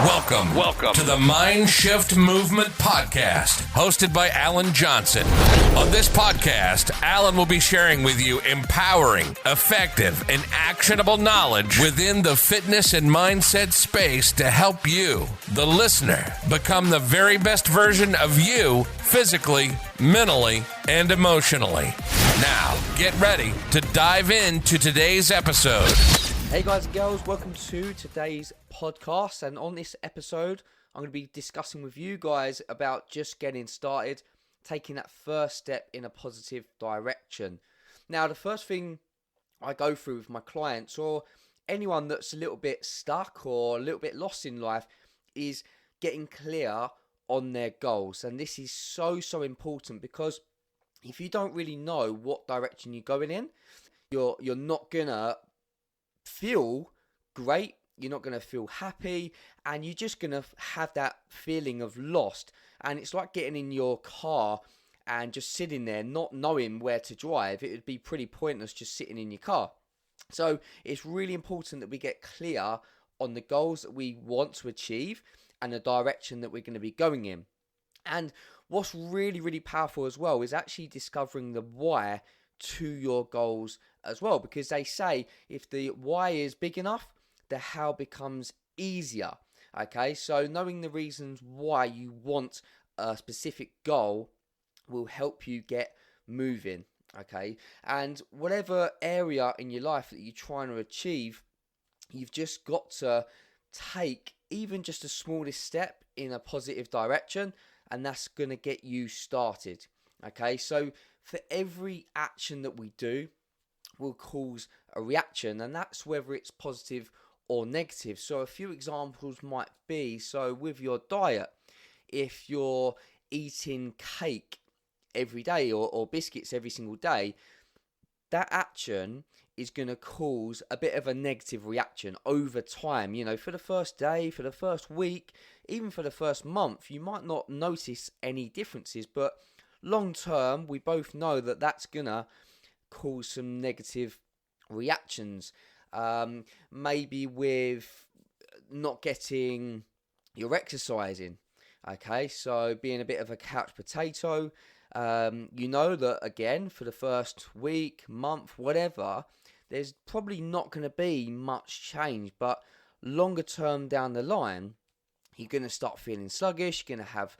Welcome to the MindShift Movement Podcast, hosted by Alan Johnson. On this podcast, Alan will be sharing with you empowering, effective, and actionable knowledge within the fitness and mindset space to help you, the listener, become the very best version of you physically, mentally, and emotionally. Now, get ready to dive into today's episode. Hey guys and girls, welcome to today's podcast, and on this episode I'm going to be discussing with you guys about just getting started, taking that first step in a positive direction. Now, the first thing I go through with my clients or anyone that's a little bit stuck or a little bit lost in life is getting clear on their goals. And this is so important, because if you don't really know what direction you're going in, you're not gonna feel great, you're not going to feel happy, and you're just going to have that feeling of lost. And it's like getting in your car and just sitting there not knowing where to drive. It would be pretty pointless just sitting in your car. So it's really important that we get clear on the goals that we want to achieve and the direction that we're going to be going in. And what's really powerful as well is actually discovering the why to your goals as well, because they say if the why is big enough, the how becomes easier. Okay, so knowing the reasons why you want a specific goal will help you get moving. Okay, and whatever area in your life that you're trying to achieve, you've just got to take even just the smallest step in a positive direction, and that's going to get you started. Okay, so for every action that we do will cause a reaction, and that's whether it's positive or negative. So a few examples might be, so with your diet, if you're eating cake every day or biscuits every single day, that action is going to cause a bit of a negative reaction over time. You know, for the first day, for the first week, even for the first month, you might not notice any differences, but long term, we both know that that's gonna cause some negative reactions. Maybe with not getting your exercise in. Okay, so being a bit of a couch potato, you know that again for the first week, month, whatever, there's probably not going to be much change, but longer term down the line, you're going to start feeling sluggish. You're going to have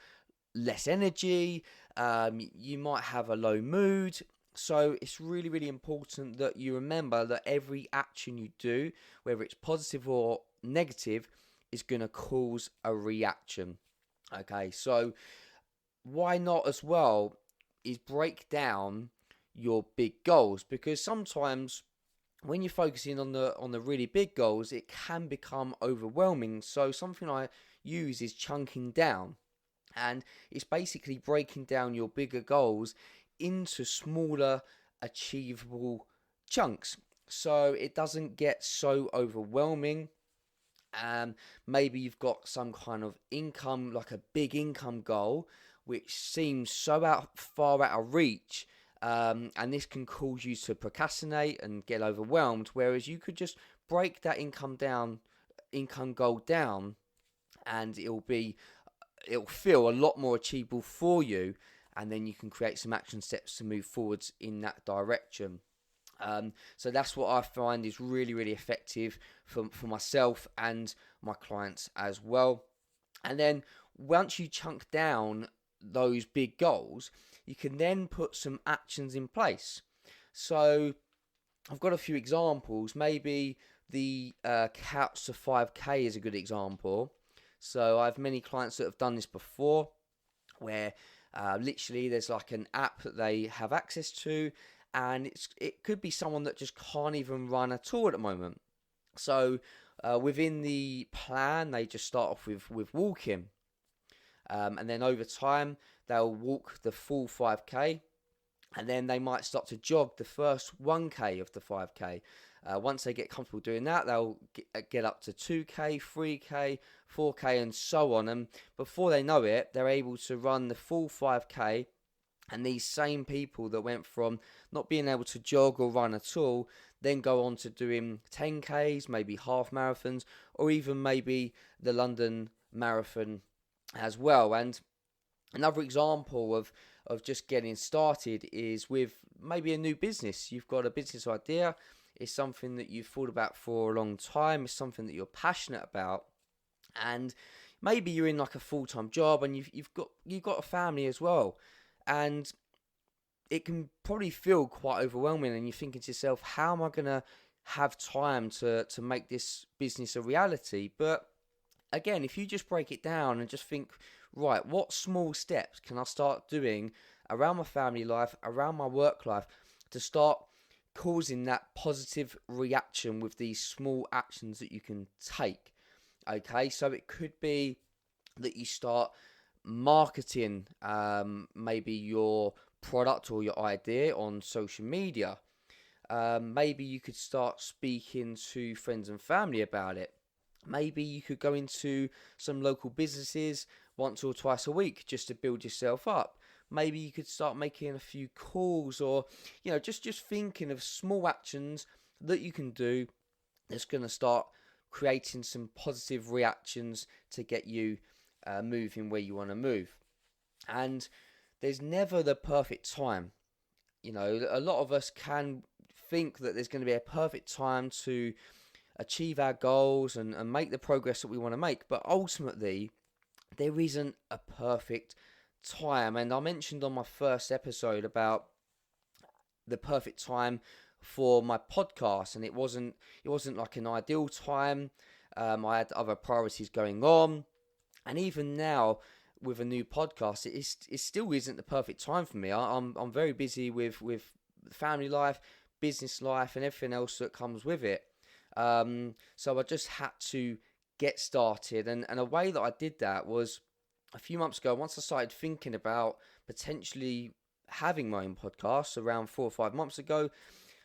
less energy. You might have a low mood. So it's really important that you remember that every action you do, whether it's positive or negative, is going to cause a reaction. Okay, so why not as well is break down your big goals, because sometimes when you're focusing on the really big goals, it can become overwhelming. So something I use is chunking down. And it's basically breaking down your bigger goals into smaller, achievable chunks, so it doesn't get so overwhelming. Maybe you've got some kind of income, like a big income goal, which seems so far out of reach, and this can cause you to procrastinate and get overwhelmed. Whereas you could just break that income goal down, and it'll feel a lot more achievable for you, and then you can create some action steps to move forwards in that direction. So that's what I find is really effective for myself and my clients as well. And then once you chunk down those big goals, you can then put some actions in place. So I've got a few examples. Maybe the couch to 5K is a good example. So I have many clients that have done this before, where literally there's like an app that they have access to, and it could be someone that just can't even run at all at the moment. So within the plan, they just start off with walking, and then over time they'll walk the full 5K, and then they might start to jog the first 1K of the 5K. Once they get comfortable doing that, they'll get up to 2K, 3K, 4K, and so on. And before they know it, they're able to run the full 5K. And these same people that went from not being able to jog or run at all, then go on to doing 10Ks, maybe half marathons, or even maybe the London Marathon as well. And another example of just getting started is with maybe a new business. You've got a business idea. It's something that you've thought about for a long time. It's something that you're passionate about. And maybe you're in like a full-time job and you've got a family as well. And it can probably feel quite overwhelming, and you're thinking to yourself, how am I going to have time to make this business a reality? But again, if you just break it down and just think, right, what small steps can I start doing around my family life, around my work life, to start causing that positive reaction with these small actions that you can take? Okay, so it could be that you start marketing maybe your product or your idea on social media. Maybe you could start speaking to friends and family about it. Maybe you could go into some local businesses once or twice a week just to build yourself up. Maybe you could start making a few calls, or just thinking of small actions that you can do that's going to start creating some positive reactions to get you moving where you want to move. And there's never the perfect time. A lot of us can think that there's going to be a perfect time to achieve our goals and make the progress that we want to make. But ultimately, there isn't a perfect time. And I mentioned on my first episode about the perfect time for my podcast, and it wasn't like an ideal time. I had other priorities going on, and even now with a new podcast, it still isn't the perfect time for me. I'm very busy with family life, business life, and everything else that comes with it. So I just had to get started, and a way that I did that was a few months ago. Once I started thinking about potentially having my own podcast around 4 or 5 months ago,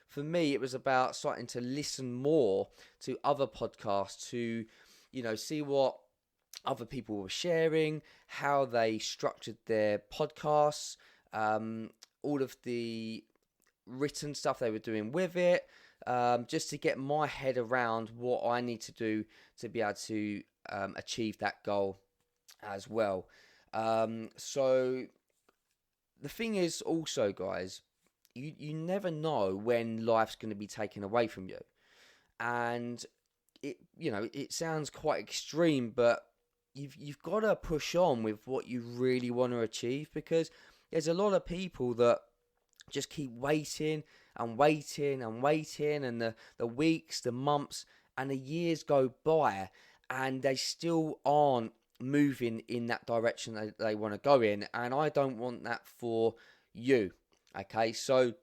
for me it was about starting to listen more to other podcasts, to see what other people were sharing, how they structured their podcasts, all of the written stuff they were doing with it, just to get my head around what I need to do to be able to achieve that goal as well. So the thing is also, guys, you never know when life's going to be taken away from you. And it sounds quite extreme, but you've got to push on with what you really want to achieve, because there's a lot of people that just keep waiting and waiting and waiting, and the weeks, the months, and the years go by, and they still aren't moving in that direction that they want to go in. And I don't want that for you. Okay, so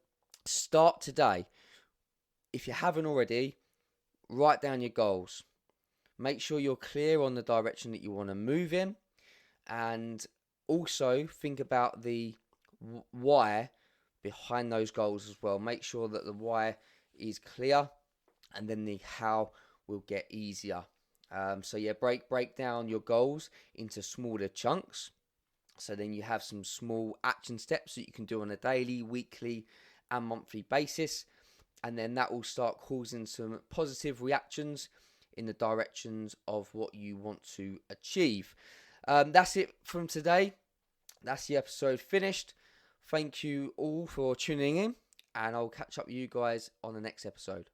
start today. If you haven't already, write down your goals. Make sure you're clear on the direction that you want to move in, and also think about the why behind those goals as well. Make sure that the why is clear, and then the how will get easier. So yeah, break down your goals into smaller chunks, so then you have some small action steps that you can do on a daily, weekly, and monthly basis, and then that will start causing some positive reactions in the directions of what you want to achieve. That's it from today. That's the episode finished. Thank you all for tuning in, and I'll catch up with you guys on the next episode.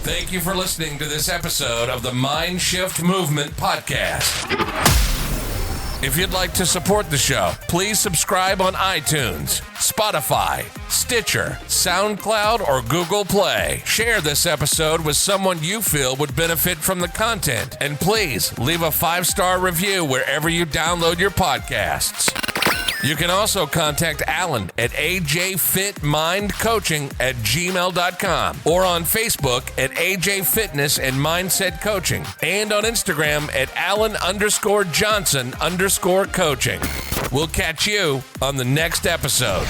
Thank you for listening to this episode of the MindShift Movement Podcast. If you'd like to support the show, please subscribe on iTunes, Spotify, Stitcher, SoundCloud, or Google Play. Share this episode with someone you feel would benefit from the content. And please leave a 5-star review wherever you download your podcasts. You can also contact Alan at ajfitmindcoaching@gmail.com, or on Facebook at AJ Fitness and Mindset Coaching, and on Instagram at Alan_Johnson_coaching. We'll catch you on the next episode.